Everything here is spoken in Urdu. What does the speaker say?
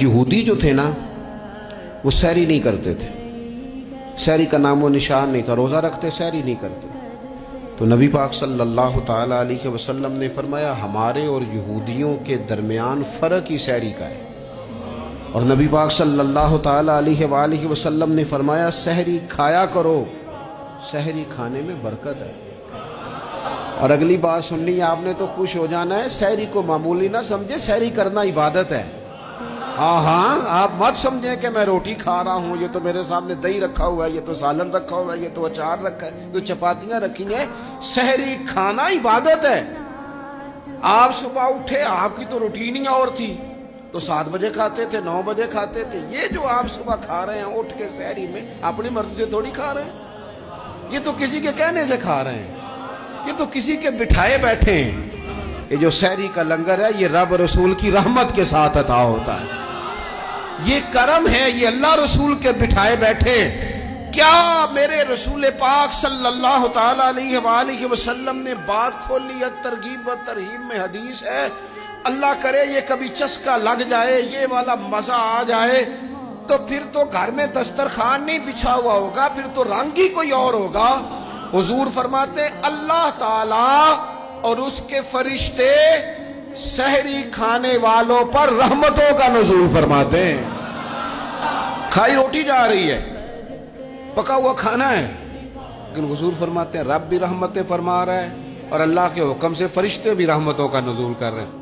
یہودی جو تھے نا وہ سحری نہیں کرتے تھے، سحری کا نام و نشان نہیں تھا، روزہ رکھتے سحری نہیں کرتے۔ تو نبی پاک صلی اللہ تعالیٰ علیہ وسلم نے فرمایا ہمارے اور یہودیوں کے درمیان فرق ہی سحری کا ہے، اور نبی پاک صلی اللہ تعالیٰ علیہ وآلہ وسلم نے فرمایا سحری کھایا کرو، سحری کھانے میں برکت ہے۔ اور اگلی بات سننی ہے آپ نے تو خوش ہو جانا ہے، سحری کو معمولی نہ سمجھے، سحری کرنا عبادت ہے۔ ہاں آپ مت سمجھیں کہ میں روٹی کھا رہا ہوں، یہ تو میرے سامنے دہی رکھا ہوا ہے، یہ تو سالن رکھا ہوا ہے، یہ تو اچار رکھا ہے، تو چپاتیاں رکھی ہیں۔ سحری کھانا عبادت ہے۔ آپ صبح اٹھے، آپ کی تو روٹین ہی اور تھی، تو 7 بجے کھاتے تھے، 9 بجے کھاتے تھے۔ یہ جو آپ صبح کھا رہے ہیں اٹھ کے سحری میں، اپنی مرضی سے تھوڑی کھا رہے ہیں، یہ تو کسی کے کہنے سے کھا رہے ہیں، یہ تو کسی کے بٹھائے بیٹھے ہیں۔ یہ جو سحری کا لنگر ہے یہ رب رسول کی رحمت کے ساتھ عطا ہوتا ہے، یہ کرم ہے، یہ اللہ رسول کے بٹھائے بیٹھے۔ کیا میرے رسول پاک صلی اللہ تعالیٰ علیہ وآلہ وسلم نے بات کھولی ہے، ترغیب و ترہیب میں حدیث ہے، اللہ کرے یہ کبھی چسکا لگ جائے، یہ والا مزہ آ جائے، تو پھر تو گھر میں دسترخوان نہیں بچھا ہوا ہوگا، پھر تو رنگ ہی کوئی اور ہوگا۔ حضور فرماتے اللہ تعالیٰ اور اس کے فرشتے سحری کھانے والوں پر رحمتوں کا نزول فرماتے ہیں۔ کھائی روٹی جا رہی ہے، پکا ہوا کھانا ہے، لیکن حضور فرماتے ہیں رب بھی رحمتیں فرما رہا ہے، اور اللہ کے حکم سے فرشتے بھی رحمتوں کا نزول کر رہے ہیں۔